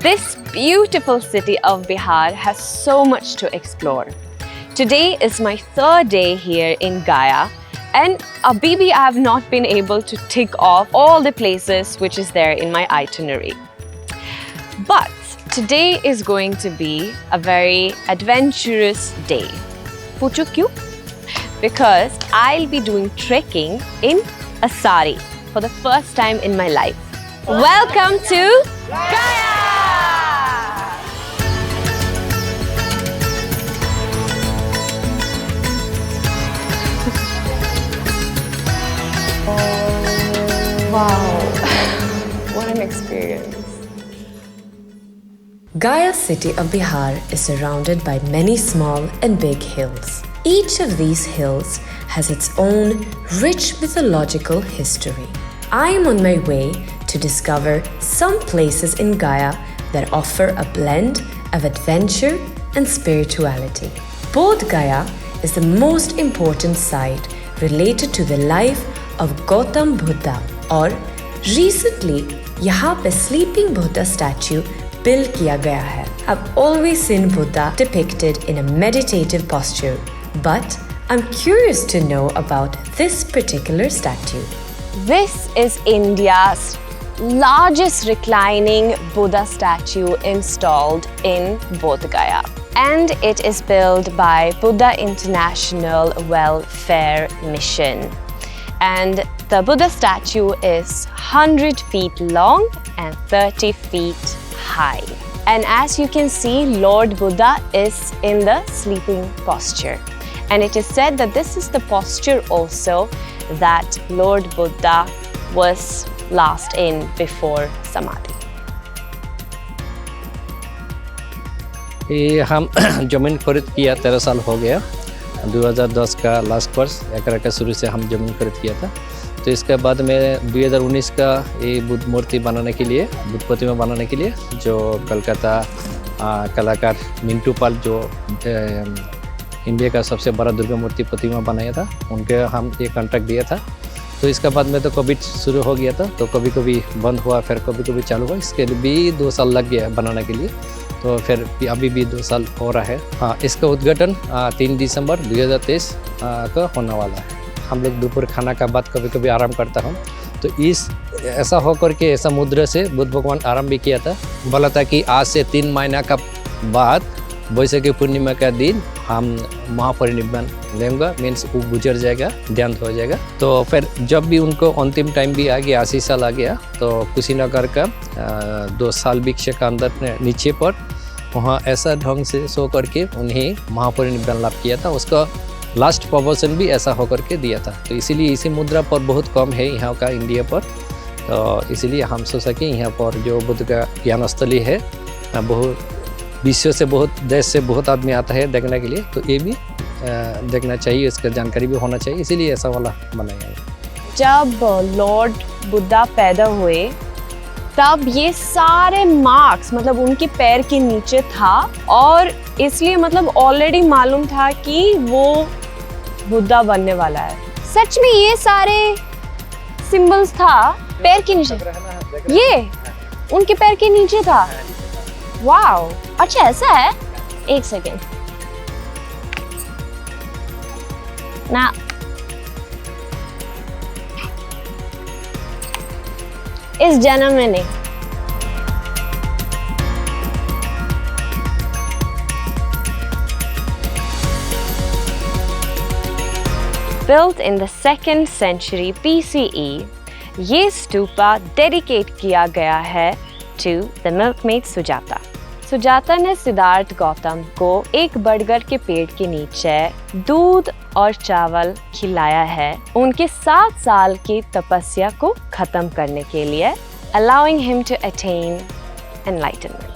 This beautiful city of Bihar has so much to explore. Today is my third day here in Gaya, and Abibi I have not been able to tick off all the places which is there in my itinerary. But today is going to be a very adventurous day. Pucho kyun? Because I'll be doing trekking in a sari for the first time in my life. Welcome to Gaya! Wow, what an experience. Gaya city of Bihar is surrounded by many small and big hills. Each of these hills has its own rich mythological history. I am on my way to discover some places in Gaya that offer a blend of adventure and spirituality. Bodh Gaya is the most important site related to the life of Gautam Buddha, और recently यहाँ पे sleeping Buddha statue built किया गया है. I've always seen Buddha depicted in a meditative posture, but I'm curious to know about this particular statue. This is India's largest reclining Buddha statue installed in Bodh Gaya, and it is built by Buddha International Welfare Mission. And the Buddha statue is 100 feet long and 30 feet high. And as you can see, Lord Buddha is in the sleeping posture. And it is said that this is the posture also that Lord Buddha was last in before Samadhi. ये हम जमीन खरीद किया 13 साल हो गया. 2010 का last वर्ष 11 का शुरू से हम ज़मीन खरीद किया था. तो इसके बाद में 2019 का ये बुद्ध मूर्ति बनाने के लिए, बुद्ध प्रतिमा बनाने के लिए जो कलकत्ता कलाकार मिंटू पाल जो इंडिया का सबसे बड़ा दुर्गा मूर्ति प्रतिमा बनाया था, उनके हम ये कॉन्ट्रैक्ट दिया था. तो इसके बाद में तो कोविड शुरू हो गया था, तो कभी कभी बंद हुआ, फिर कभी कभी चालू हुआ. इसके लिए भी 2 साल लग गया बनाने के लिए. तो फिर अभी भी 2 साल हो रहा है. हाँ, इसका उद्घाटन 3 दिसंबर 2023 का होने वाला है. हम लोग दोपहर खाना का बाद कभी कभी आराम करता हूँ. तो इस ऐसा होकर के ऐसा मुद्रा से बुद्ध भगवान आराम भी किया था. बोला था कि आज से 3 महीना का बाद वैशाखी पूर्णिमा का दिन हम महापरिनिर्वाण लेंगे, मीन्स वो गुजर जाएगा, देहांत हो जाएगा. तो फिर जब भी उनको अंतिम टाइम भी आ गया, 80 साल आ गया, तो कुशीनगर का 2 साल भिक्षा का अंदर नीचे पर वहाँ ऐसा ढंग से सो करके उन्हें महापरिनिर्वाण लाभ किया था. उसका लास्ट प्रवचन भी ऐसा होकर के दिया था. तो इसीलिए इसी मुद्रा पर बहुत कम है यहाँ का इंडिया पर. तो इसीलिए हम सोचा कि यहाँ पर जो बुद्ध का ज्ञान स्थली है, बहुत विश्व से, बहुत देश से बहुत आदमी आता है देखने के लिए. तो ये भी देखना चाहिए, इसका जानकारी भी होना चाहिए, इसीलिए ऐसा वाला बनाया है. जब लॉर्ड बुद्धा पैदा हुए तब ये सारे मार्क्स मतलब उनके पैर के नीचे था, और इसलिए मतलब ऑलरेडी मालूम था कि वो बुद्धा बनने वाला है. सच में ये सारे सिंबल्स था पैर के नीचे, ये उनके पैर के नीचे था. वाओ, अच्छा ऐसा है. एक सेकेंड ना, इस जन्म में नहीं. Built in the 2nd century BCE, ये स्तूपा डेडिकेट किया गया है to the milkmaid Sujata. Sujata ने सिद्धार्थ गौतम को एक बरगद के पेड़ के नीचे दूध और चावल खिलाया है उनके 7 साल की तपस्या को खत्म करने के लिए, allowing him to attain enlightenment.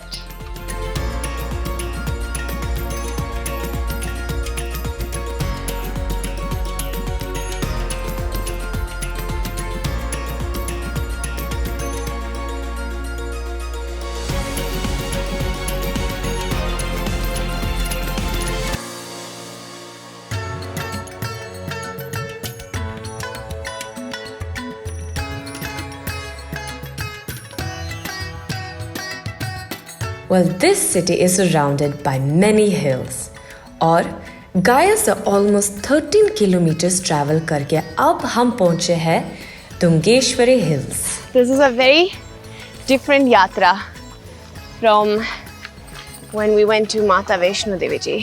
Well, this city is surrounded by many hills. और गाया से almost 13 kilometers travel करके अब हम पहुंचे हैं Dungeshwari Hills. This is a very different yatra from when we went to Mata Vaishno Devi ji.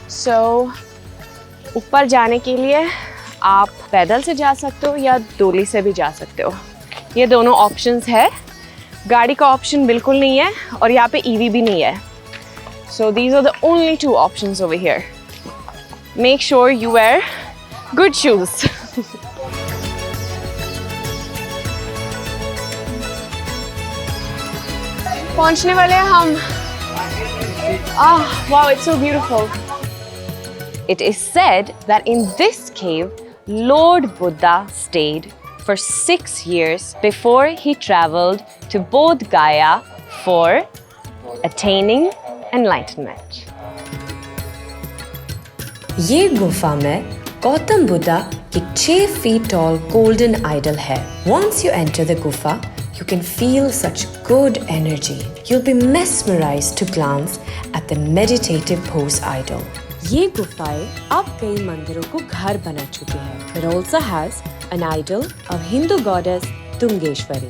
So, ऊपर जाने के लिए आप पैदल से जा सकते हो या डोली से भी जा सकते हो. ये दोनों ऑप्शंस है. गाड़ी का ऑप्शन बिल्कुल नहीं है और यहाँ पे ईवी भी नहीं है. So these are the only two options over here. Make sure you wear good shoes. पहुंचने वाले हैं हम. Wow, it's so beautiful. It is said that in this cave, Lord Buddha stayed for 6 years before he traveled to Bodh Gaya for attaining enlightenment. ये गुफा में गौतम बुद्धा की 6 feet tall golden idol है. Once you enter the gufa, you can feel such good energy. You'll be mesmerized to glance at the meditative pose idol. ये गुफाएं अब कई मंदिरों को घर बना चुके हैं. It also has an idol of Hindu goddess Dungeshwari.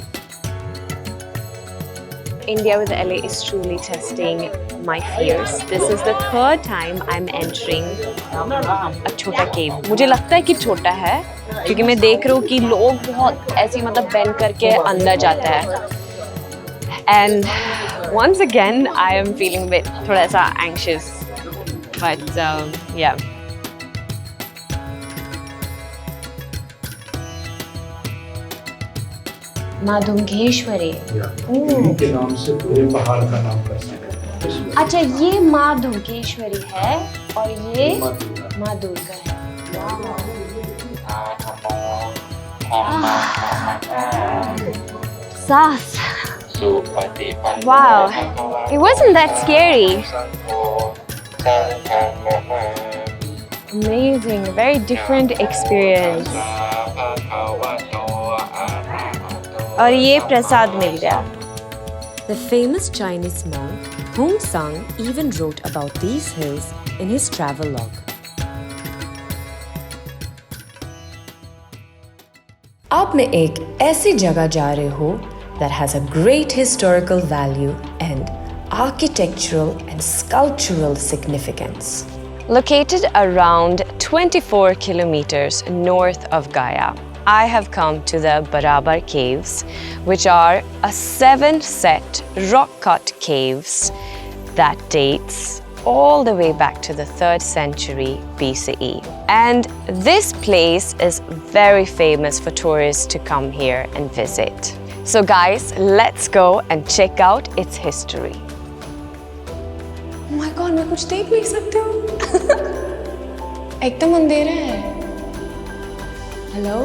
India with LA is truly testing my fears. This is the third time I'm entering a छोटा cave. मुझे लगता है कि छोटा है क्योंकि मैं देख रहा हूँ कि लोग बहुत ऐसी मतलब बेंड करके अंदर जाता है. And once again, I am feeling a bit थोड़ा सा anxious. But yeah. माँ दुंगेश्वरी. के नाम से पूरे पहाड़ का नाम कर सकते हैं. अच्छा, ये माँ दुंगेश्वरी है और ये माँ दुर्गा है. Saas. Wow, it wasn't that scary. Amazing, very different experience. और ये प्रसाद मिल गया. The famous Chinese monk Hong Sang even wrote about these hills in his travel log. अब मैं एक ऐसी जगह जा रही हूँ that has a great historical value and architectural and sculptural significance. Located around 24 kilometers north of Gaya, I have come to the Barabar Caves, which are a 7-set rock-cut caves that dates all the way back to the 3rd century BCE. And this place is very famous for tourists to come here and visit. So guys, let's go and check out its history. Oh my God, मैं कुछ देख नहीं सकती हूँ. एकदम अंधेरा है. Hello.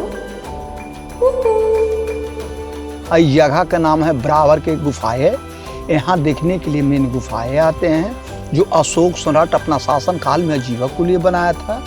इस जगह का नाम है बराबर के गुफाएं. यहाँ देखने के लिए मेन गुफाएं आते हैं जो अशोक सम्राट अपना शासन काल में आजीविका के लिए बनाया था.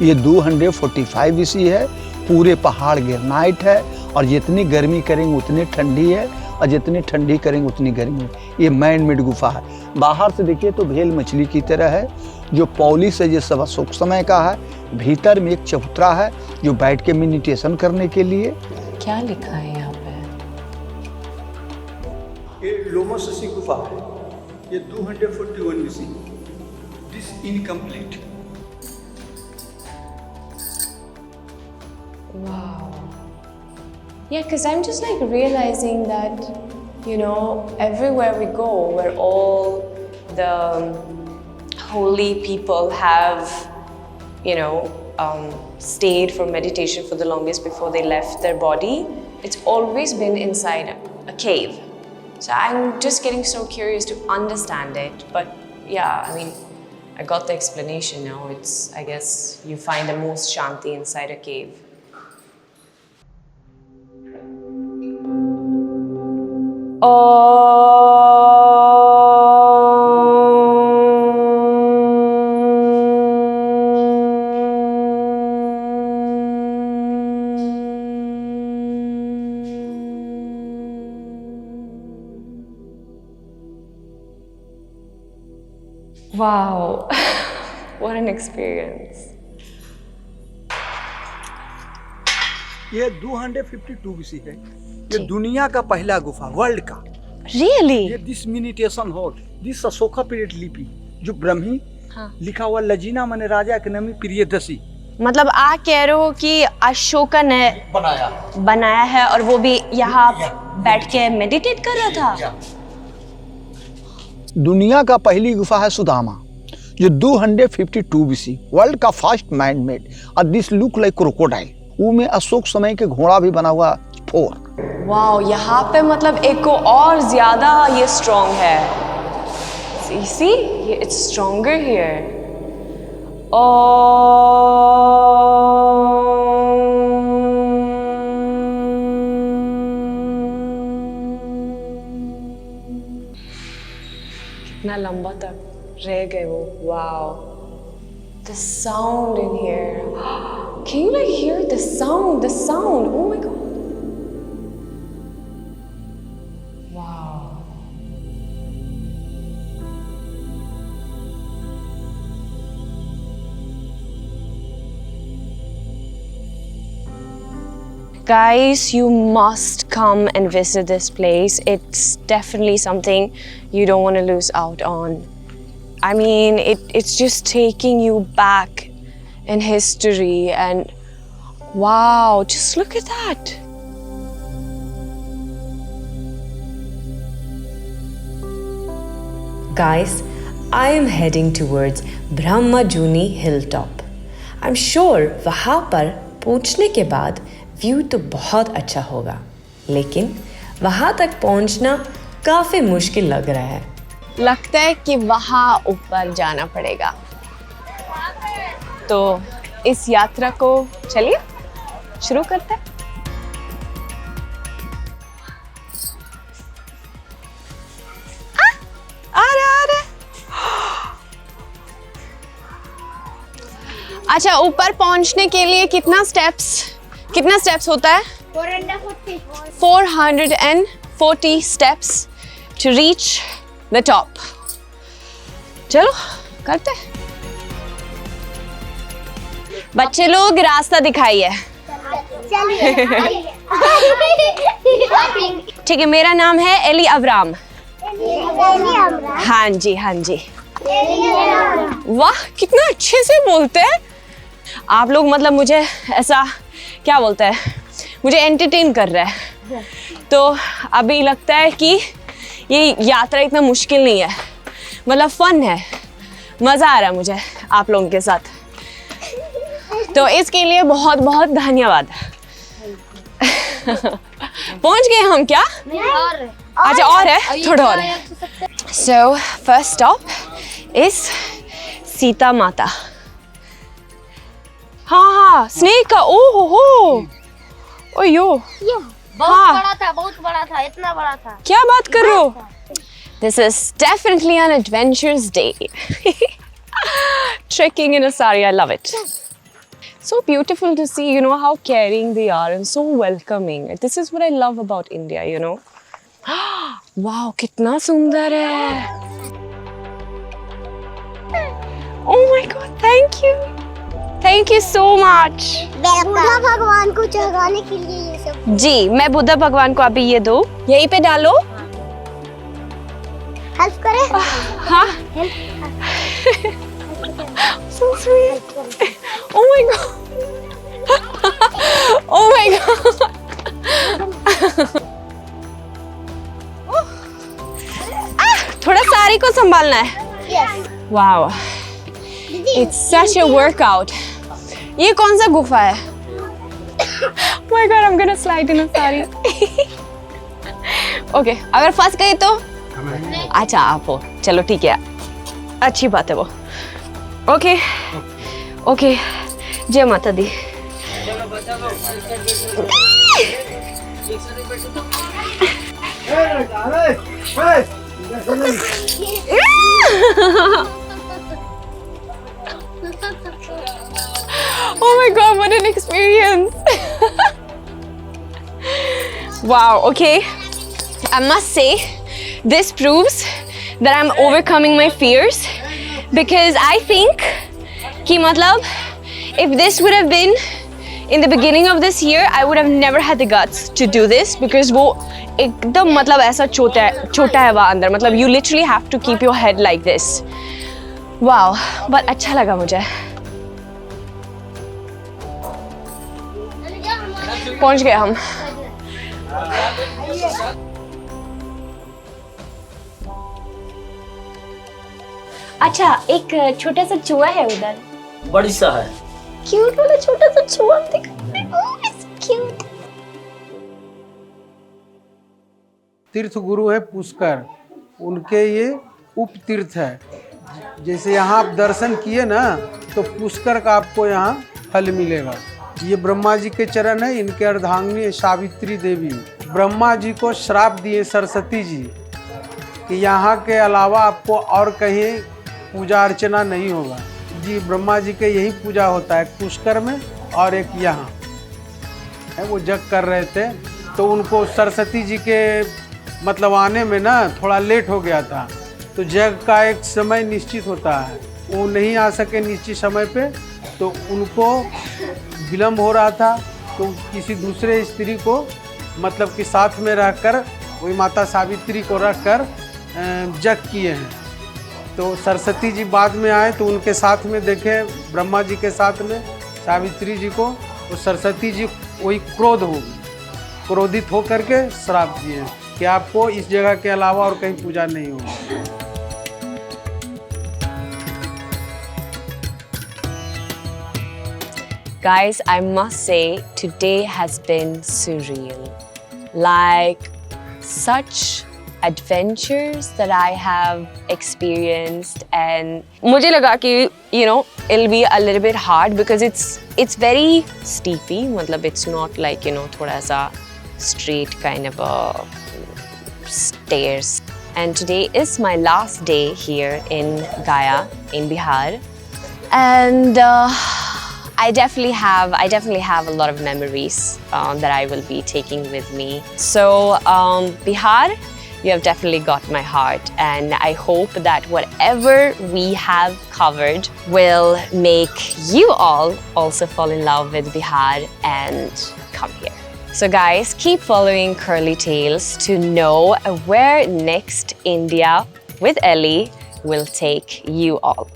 ये 245 ईसी है. पूरे पहाड़ ग्रेनाइट है और जितनी गर्मी करेंगे उतनी ठंडी है और जितनी ठंडी करेंगे उतनी गर्मी. ये मैन मेड गुफा है. बाहर से देखिए तो भेल मछली की तरह है. जो पॉलिश है ये सब अशोक समय का है. भीतर में एक चबूतरा है जो बैठ के मेडिटेशन करने के लिए. क्या लिखा है यहाँ पे? ये लोमस सी गुफा है. ये 241 EC. This incomplete. Wow. Yeah, because I'm just like realizing that, you know, everywhere we go, where all the holy people have, you know, stayed for meditation for the longest before they left their body, it's always been inside a cave. So I'm just getting so curious to understand it. But yeah, I mean, I got the explanation now. It's, I guess, you find the most shanti inside a cave. Wow, what an experience. ये 252 BC है। ये दुनिया का पहला गुफा, world का। Really? ये this meditation hall, this Ashoka period लिपि जो ब्रह्मी लिखा हुआ लजीना माने राजा के नामी प्रियदर्शी। मतलब आप कह रहे हो कि अशोका ने बनाया है और वो भी यहाँ बैठ के मेडिटेट कर रहा था। दुनिया का पहली गुफा है सुदामा जो 252 BC, वर्ल्ड का फर्स्ट मैन मेड और दिस लुक लाइक क्रोकोडाइल। वो में अशोक समय के घोड़ा भी बना हुआ 4। वाओ, यहाँ पे मतलब एक को और ज्यादा ये स्ट्रॉन्ग है। See, it's stronger here. कितना लंबा तक रह गए वो। Wow. The sound in here. Can you like hear the sound? The sound. Oh my God. Wow. Guys, you must come and visit this place. It's definitely something you don't want to lose out on. I mean, it's just taking you back in history and wow, just look at that. Guys, I am heading towards Brahmajuni hilltop. I'm sure वहाँ पर पहुँचने के बाद view तो बहुत अच्छा होगा, लेकिन वहाँ तक पहुँचना काफ़ी मुश्किल लग रहा है। लगता है कि वहाँ ऊपर जाना पड़ेगा। तो इस यात्रा को चलिए शुरू करते हैं। आ रहे। अच्छा, ऊपर पहुंचने के लिए कितना स्टेप्स होता है? 440 steps to reach the top. चलो करते हैं। बच्चे लोग रास्ता दिखाइए। ठीक है, मेरा नाम है एली अब्राम। हाँ जी। वाह, कितना अच्छे से बोलते हैं आप लोग। मतलब मुझे ऐसा क्या बोलते हैं, मुझे एंटरटेन कर रहा है। तो अभी लगता है कि ये यात्रा इतना मुश्किल नहीं है, मतलब फन है, मज़ा आ रहा है मुझे आप लोगों के साथ। तो इसके लिए बहुत बहुत धन्यवाद। पहुंच गए हम क्या? अच्छा, और है, थोड़ा और है। So first stop is Sita माता। हाँ, स्नेक का। ओह हो, ओयो, बहुत बड़ा था, इतना बड़ा था। क्या बात कर रहे हो? This is definitely an adventurous day. Trekking in a sari, I love it. So beautiful to see, how caring they are and so welcoming. This is what I love about India, Wow, कितना सुंदर है. Oh my God, thank you. Thank you so much. Buddha भगवान को चढ़ाने के लिए ये सब। जी, मैं बुद्धा भगवान को अभी ये दो, यहीं पे डालो। हेल्प करें? हाँ। So sweet. Oh my God. Oh my God. थोड़ा सारी को संभालना है। Yes. Wow. It's such a workout. ये कौन सा गुफा है? Oh my God, I'm gonna slide in a sari. Okay, अगर फंस गई तो? अच्छा, आप हो, चलो ठीक है, अच्छी बात है वो। ओके, जय माता दी। Oh my God, what an experience. Wow, okay. I must say, this proves that I'm overcoming my fears because I think कि मतलब if this would have been in the beginning of this year, I would have never had the guts to do this because वो एकदम मतलब ऐसा छोटा है वहाँ अंदर, मतलब you literally have to keep your head like this. Wow, but अच्छा लगा मुझे. पहुँच गए हम. अच्छा, एक छोटा सा चूहा है उधर. बड़ी सा है. क्यूट वाला छोटा सा चूहा देखो. Oh, it's cute. तीर्थ गुरु है पुष्कर, उनके ये उप तीर्थ है. जैसे यहाँ आप दर्शन किए ना, तो पुष्कर का आपको यहाँ फल मिलेगा. ये ब्रह्मा जी के चरण है, इनके अर्धांगिनी सावित्री देवी. ब्रह्मा जी को श्राप दिए सरस्वती जी कि यहाँ के अलावा आपको और कहीं पूजा अर्चना नहीं होगा. जी ब्रह्मा जी के यही पूजा होता है, पुष्कर में और एक यहाँ है. वो जग कर रहे थे तो उनको सरस्वती जी के मतलब आने में ना थोड़ा लेट हो गया था. तो जग का एक समय निश्चित होता है, वो नहीं आ सके निश्चित समय पे, तो उनको विलम्ब हो रहा था. तो किसी दूसरे स्त्री को मतलब कि साथ में रहकर वही माता सावित्री को रखकर जग किए हैं. तो सरस्वती जी बाद में आए तो उनके साथ में देखे ब्रह्मा जी के साथ में सावित्री जी को, तो सरस्वती जी वही क्रोधित होकर के श्राप दिए कि आपको इस जगह के अलावा और कहीं पूजा नहीं होगी. Guys, I must say today has been surreal. Like such adventures that I have experienced, and मुझे लगा कि it'll be a little bit hard because it's very steepy. मतलब it's not like थोड़ा सा straight kind of a stairs. And today is my last day here in Gaya in Bihar, and I definitely have a lot of memories that I will be taking with me. So Bihar, you have definitely got my heart, and I hope that whatever we have covered will make you all also fall in love with Bihar and come here. So guys, keep following Curly Tales to know where next India with Ellie will take you all.